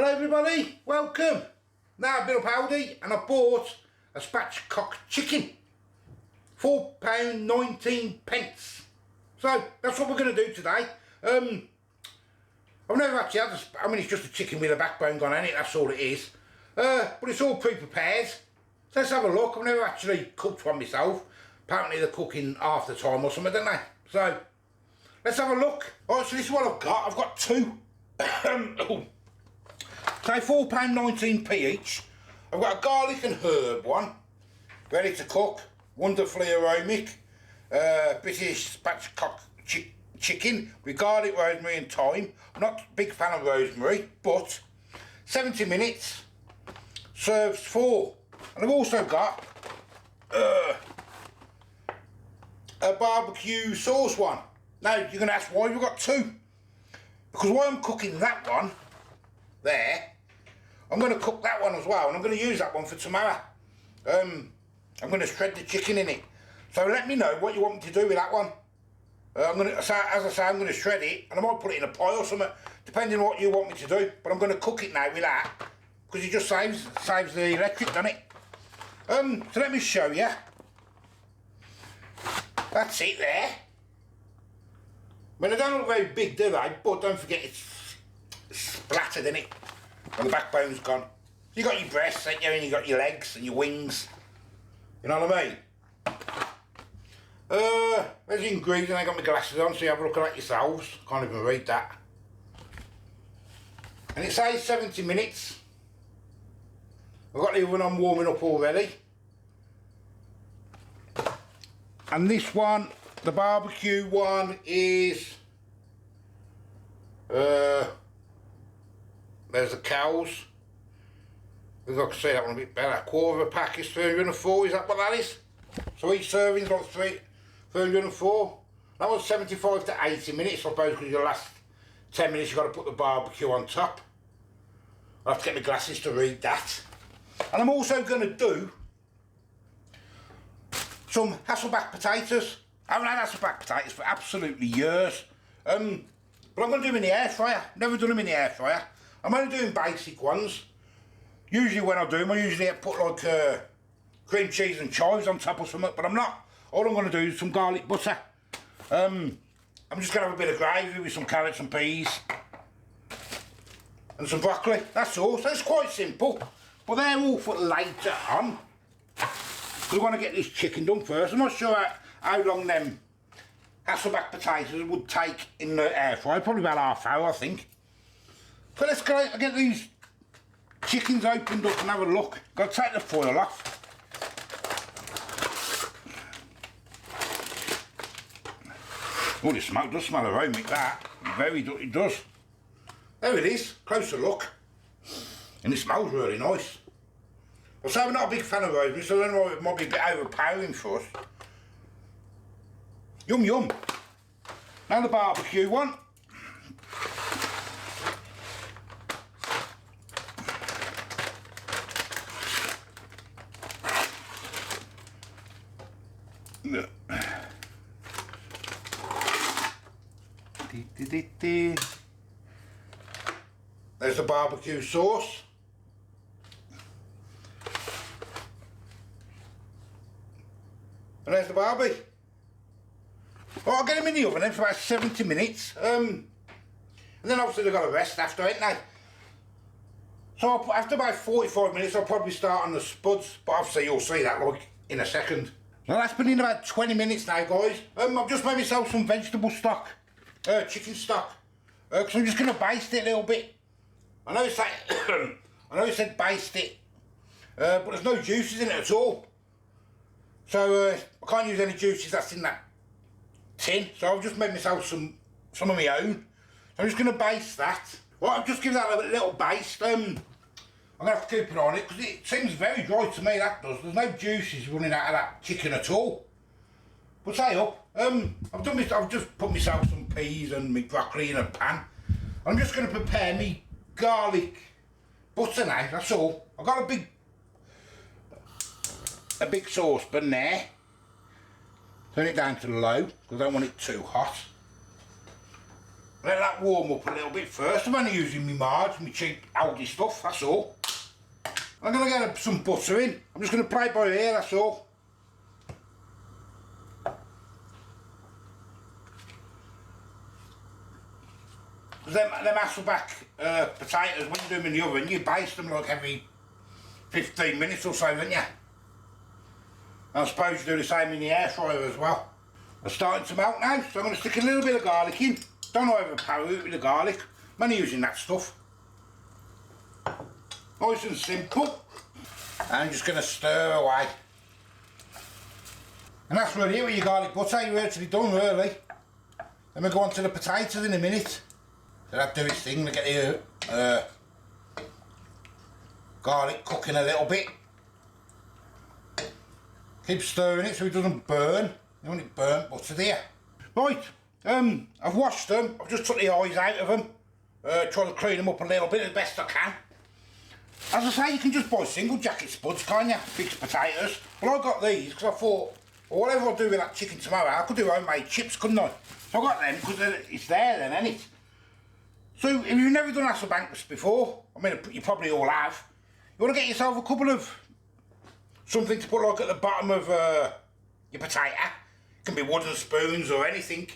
Hello everybody, welcome. Now I've been up Aldi and I bought a Spatchcock Chicken. £4.19. So that's what we're going to do today. I've never actually had it's just a chicken with a backbone gone in it, that's all it is. But it's all pre-prepared. So let's have a look. I've never actually cooked one myself. Apparently they're cooking half the time or something, don't they? So let's have a look. Alright, so this is what I've got. I've got two. So £4.19 each. I've got a garlic and herb one, ready to cook, wonderfully aromatic, British Spatchcock chicken with garlic, rosemary and thyme. I'm not a big fan of rosemary, but 70 minutes, serves 4. And I've also got a barbecue sauce one. Now you're going to ask why we've got two. Because while I'm cooking that one there, I'm going to cook that one as well, and I'm going to use that one for tomorrow. I'm going to shred the chicken in it. So let me know what you want me to do with that one. I'm going to, as I say, I'm going to shred it, and I might put it in a pie or something, depending on what you want me to do. But I'm going to cook it now with that, because it just saves the electric, doesn't it? So let me show you. That's it there. I mean, they don't look very big, do they? But don't forget it's splattered in it. And the backbone's gone. So you got your breasts, ain't you, and you got your legs and your wings. You know what I mean? There's the ingredients. I got my glasses on, so you have a look at that yourselves. Can't even read that. And it says 70 minutes. I've got the oven on warming up already. And this one, the barbecue one, is there's the cows. We've got to say that one a bit better. A quarter of a pack is 304, is that what that is? So each serving's got 304. That was 75 to 80 minutes, I suppose, because your last 10 minutes you've got to put the barbecue on top. I'll have to get my glasses to read that. And I'm also going to do some Hasselback potatoes. I haven't had Hasselback potatoes for absolutely years. But I'm going to do them in the air fryer. Never done them in the air fryer. I'm only doing basic ones. Usually when I do them, I usually put like cream cheese and chives on top or something, but I'm not. All I'm going to do is some garlic butter. I'm just going to have a bit of gravy with some carrots and peas. And some broccoli, that's all. So it's quite simple. But they're all for later on. We want to get this chicken done first. I'm not sure how long them Hasselback potatoes would take in the air fryer. Probably about half hour, I think. So let's go get these chickens opened up and have a look. Got to take the foil off. Oh, the smoke does smell aromatic, that. It does. There it is, closer look. And it smells really nice. Well, so I'm not a big fan of rosemary, so I don't know, it might be a bit overpowering for us. Yum yum. Now the barbecue one. There's the barbecue sauce. And there's the barbie. Well, I'll get them in the oven then for about 70 minutes. And then obviously they've got to rest after, ain't they? So after about 45 minutes I'll probably start on the spuds, but obviously you'll see that like in a second. Well, that's been in about 20 minutes now, guys. I've just made myself some vegetable stock, chicken stock, because I'm just going to baste it a little bit. I know it said baste it, but there's no juices in it at all. So I can't use any juices that's in that tin. So I've just made myself some of my own. So I'm just going to baste that. Well, I've just given that a little baste. I'm going to have to keep it on it because it seems very dry to me, that does. There's no juices running out of that chicken at all. But say up, I've just put myself some peas and my broccoli in a pan. I'm just going to prepare me garlic butter now, that's all. I've got a big saucepan there. Turn it down to low because I don't want it too hot. Let that warm up a little bit first. I'm only using my marge, my cheap Aldi stuff, that's all. I'm going to get some butter in. I'm just going to play it by ear, that's all. Them Hasselback potatoes, when you do them in the oven, you baste them like every 15 minutes or so, don't you? I suppose you do the same in the air fryer as well. They're starting to melt now, so I'm going to stick a little bit of garlic in. Don't overpower it with the garlic. I'm only using that stuff. Nice and simple. I'm just going to stir away. And that's really it with your garlic butter. You're actually done, really. Then we'll go on to the potatoes in a minute. So that do its thing to get the garlic cooking a little bit. Keep stirring it so it doesn't burn. You want it burnt butter there. Right, I've washed them. I've just took the eyes out of them. Try to clean them up a little bit as best I can. As I say, you can just buy single jacket spuds, can't you? Fixed potatoes. Well, I got these because I thought, well, whatever I do with that chicken tomorrow, I could do homemade chips, couldn't I? So I got them because it's there then, ain't it? So if you've never done Hasselback before, I mean, you probably all have, you want to get yourself a couple of something to put like at the bottom of your potato. It can be wooden spoons or anything.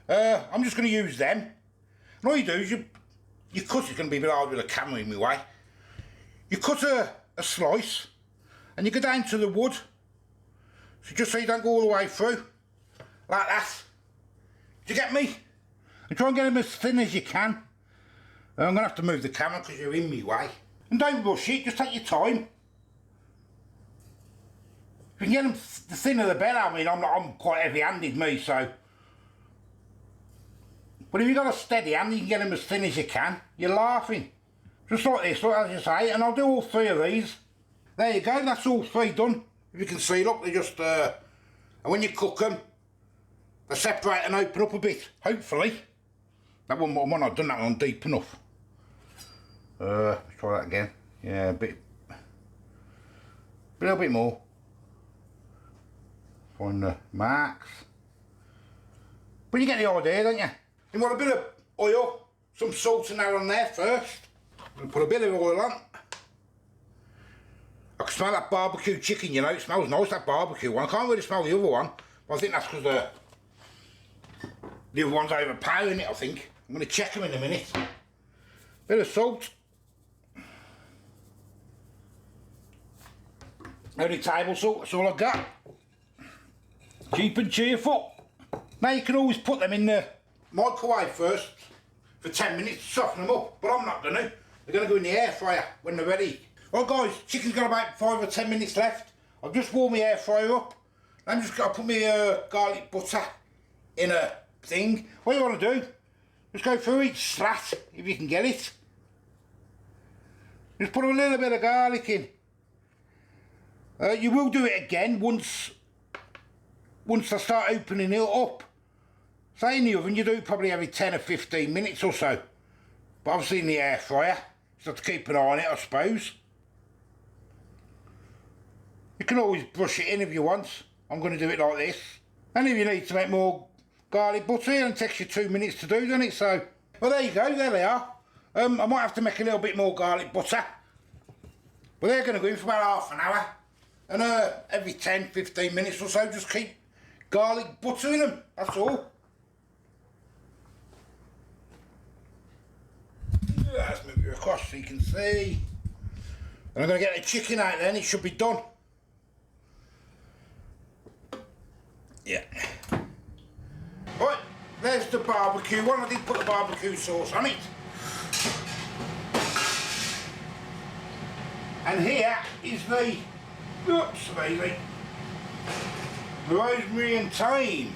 I'm just going to use them. And all you do is you cut, it's going to be a bit hard with a camera in my way. You cut a slice and you go down to the wood. So just so you don't go all the way through. Like that. Do you get me? And try and get them as thin as you can. I'm going to have to move the camera because you're in my way. And don't rush it, just take your time. If you can get them the thinner the better. I mean, I'm quite heavy-handed, me, so. But if you've got a steady hand, you can get them as thin as you can. You're laughing. Just like this, like as you say, and I'll do all three of these. There you go, that's all three done. If you can see, look, they just, and when you cook them, they separate and open up a bit, hopefully. That one, when I've done that one deep enough. Let's try that again. Yeah, a little bit more. Find the marks. But you get the idea, don't you? You want a bit of oil, some salt and that on there first. And put a bit of oil on. I can smell that barbecue chicken, you know, it smells nice, that barbecue one. I can't really smell the other one, but I think that's because the other one's overpowering it, I think. I'm going to check them in a minute. Bit of salt. Only table salt, that's all I got. Cheap and cheerful. Now you can always put them in the microwave first for 10 minutes to soften them up, but I'm not going to. They're going to go in the air fryer when they're ready. Right guys, chicken's got about 5 or 10 minutes left. I've just warmed my air fryer up. I'm just going to put my garlic butter in a thing. What you want to do, just go through each slat, if you can get it. Just put a little bit of garlic in. You will do it again once I start opening it up. Say in the oven, you do it probably every 10 or 15 minutes or so. But obviously in the air fryer, you have to keep an eye on it, I suppose. You can always brush it in if you want. I'm going to do it like this. And if you need to make more garlic butter, it takes you 2 minutes to do, doesn't it? So, well, there you go, there they are. I might have to make a little bit more garlic butter. But they're going to go in for about half an hour. And every 10, 15 minutes or so, just keep garlic butter in them, that's all. Let's move it across so you can see. And I'm going to get the chicken out then, it should be done. Yeah. Right, there's the barbecue one. I did put the barbecue sauce on it. And here is the, oops baby, rosemary and thyme.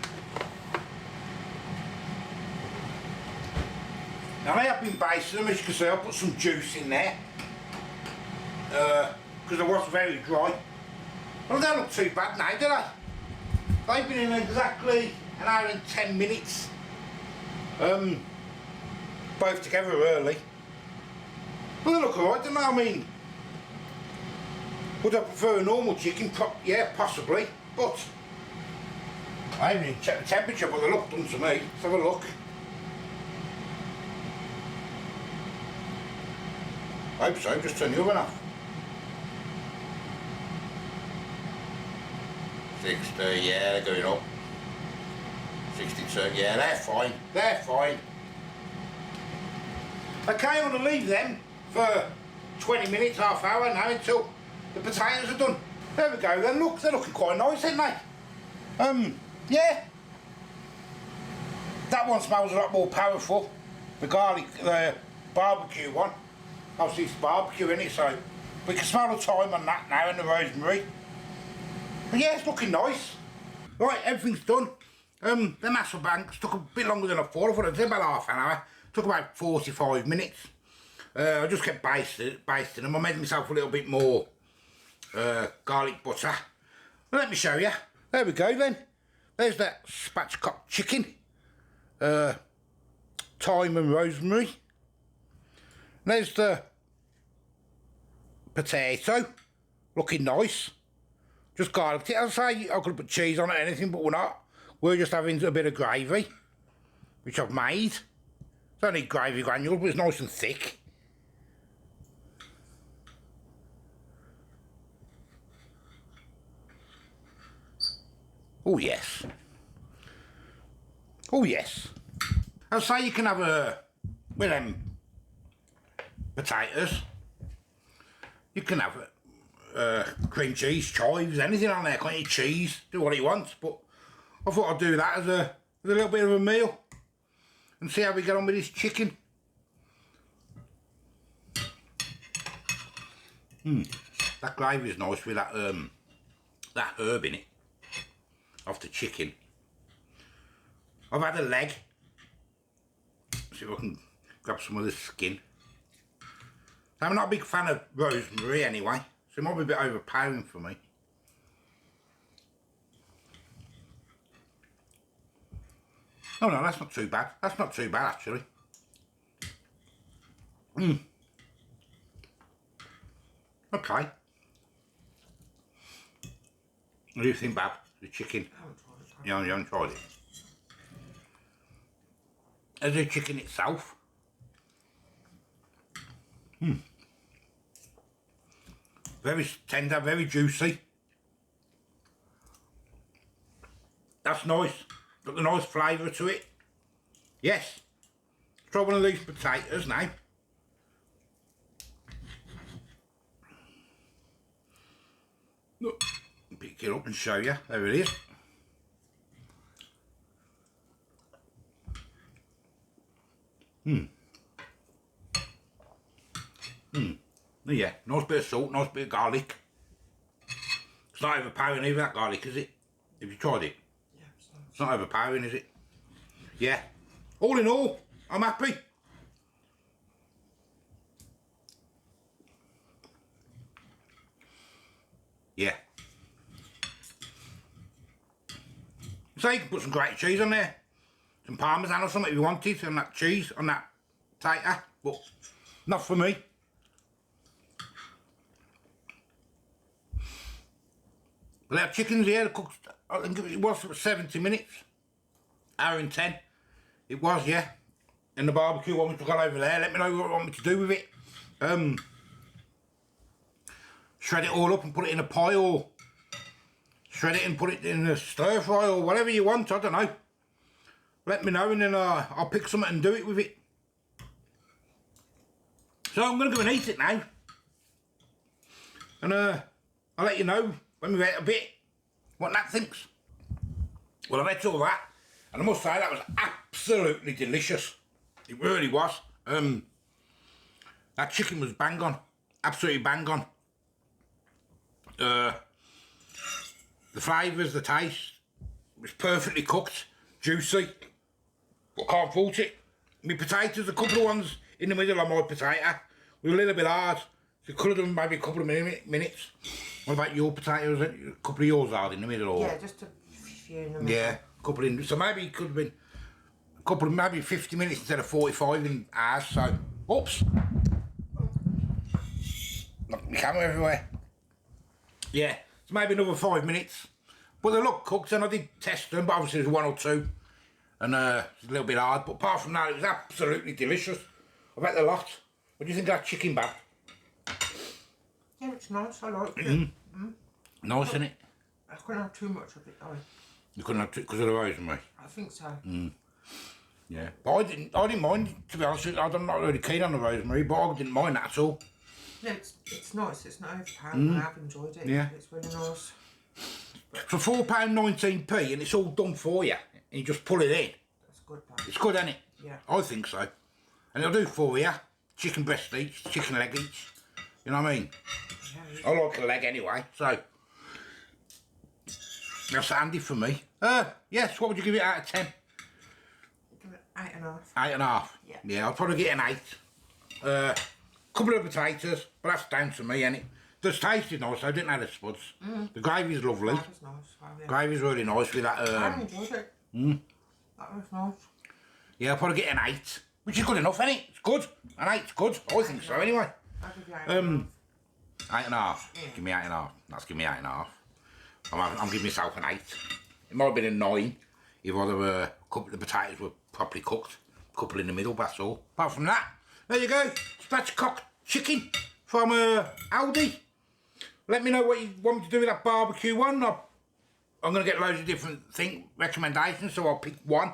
Now I have been basting them, as you can see. I put some juice in there because it was very dry. Well, they don't look too bad now, do they? They've been in exactly an hour and 10 minutes. Both together early. Well, they look alright, don't they? I mean, would I prefer a normal chicken? Yeah, possibly. But I haven't even checked the temperature, but they look done to me. Let's have a look. I hope so, just turn the oven off. 60, yeah, they're going up. 62, yeah, they're fine, they're fine. Okay, I'm going to leave them for 20 minutes, half hour now until the potatoes are done. There we go then, look, they're looking quite nice, aren't they? Yeah. That one smells a lot more powerful, the garlic, barbecue one. Obviously it's barbecue, isn't it, so we can smell the thyme on that now and the rosemary. But yeah, it's looking nice. Right, everything's done. The Hasselbacks took a bit longer than I thought. I thought it was about half an hour. Took about 45 minutes. I just kept basting them. I made myself a little bit more garlic butter. Well, let me show you. There we go then. There's that spatchcock chicken. Thyme and rosemary. There's the potato. Looking nice. Just garlic it. I'll say I could put cheese on it or anything, but we're not. We're just having a bit of gravy, which I've made. It's only gravy granules, but it's nice and thick. Oh yes. Oh yes. I'll say you can have with them potatoes, you can have cream cheese, chives, anything on there, can't you? Cheese, do what he wants, but I thought I'd do that as a little bit of a meal and see how we get on with this chicken. That gravy is nice with that that herb in it off the chicken. I've had a leg. See if I can grab some of the skin. I'm not a big fan of rosemary anyway, so it might be a bit overpowering for me. Oh no, that's not too bad. That's not too bad actually. Okay. What do you think, Bab? The chicken? You haven't tried it. As the chicken itself. Very tender, very juicy. That's nice. Got a nice flavour to it. Yes. Try one of these potatoes now. Look, pick it up and show you. There it is. Yeah, nice bit of salt, nice bit of garlic. It's not overpowering either, that garlic, is it? Have you tried it? Yeah, it's not overpowering, is it? Yeah. All in all, I'm happy. Yeah. So you can put some grated cheese on there. Some parmesan or something if you wanted, on that cheese, on that potato, but not for me. But our chickens here, cooked, I think it was 70 minutes. Hour and 10. It was, yeah. And the barbecue one we took over there. Let me know what you want me to do with it. Shred it all up and put it in a pie, or shred it and put it in a stir fry, or whatever you want, I don't know. Let me know and then I'll pick something and do it with it. So I'm going to go and eat it now. And I'll let you know when we've ate a bit what Nat thinks. Well, I've ate all that, and I must say that was absolutely delicious. It really was. That chicken was bang on, absolutely bang on. The flavours, the taste was perfectly cooked, juicy. But can't fault it. My potatoes, a couple of ones in the middle of my potato were a little bit hard. So could have done maybe a couple of minutes. What about your potatoes? A couple of yours hard in the middle, or? Yeah, just a few in the middle. Yeah, a couple in. So maybe it could have been a couple of maybe 50 minutes instead of 45 in ours. So, oops. Knocked my camera everywhere. Yeah, so maybe another 5 minutes. But they look cooked, and I did test them, but obviously there's one or two. And it's a little bit hard, but apart from that, it was absolutely delicious. I've ate a lot. What do you think of that chicken, Bab? Yeah, it's nice. I like it. Nice, isn't it? I couldn't have too much of it though. You couldn't have because of the rosemary. I think so. Yeah, but I didn't mind, to be honest with you. I'm not really keen on the rosemary, but I didn't mind that at all. No, it's nice. It's not overpowering. I've enjoyed it. Yeah. It's really nice. For £4.19p, and it's all done for you, and you just pull it in. That's good though. It's good, isn't it? Yeah. I think so. And it'll do for you. Chicken breast each, chicken leg each. You know what I mean? Yeah, I like a leg anyway, so that's handy for me. Yes, what would you give it out of 10? give it 8.5. 8.5. Yeah. Yeah, I'd probably get an 8. Couple of potatoes, but that's down to me, ain't it? Does tasted nice, I didn't have the spuds. The gravy's lovely. That was nice. Wow, yeah. Gravy's really nice with that. I enjoyed it. That was nice. Yeah, I'll probably get an 8, which is good enough, ain't it? It's good. An 8's good. I think so, anyway. I'll give you 8.5. 8.5. Yeah. Give me 8.5. That's give me 8.5. I'm giving myself an 8. It might have been a 9 if all the couple of potatoes were properly cooked. A couple in the middle, that's all. Apart from that, there you go. Spatchcock Chicken from Aldi. Let me know what you want me to do with that barbecue one. I'm going to get loads of different recommendations, so I'll pick one.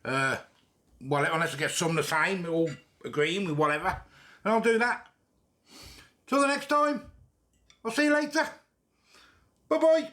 Well, unless I get some the same, all agreeing with whatever, and I'll do that. Till the next time, I'll see you later. Bye-bye.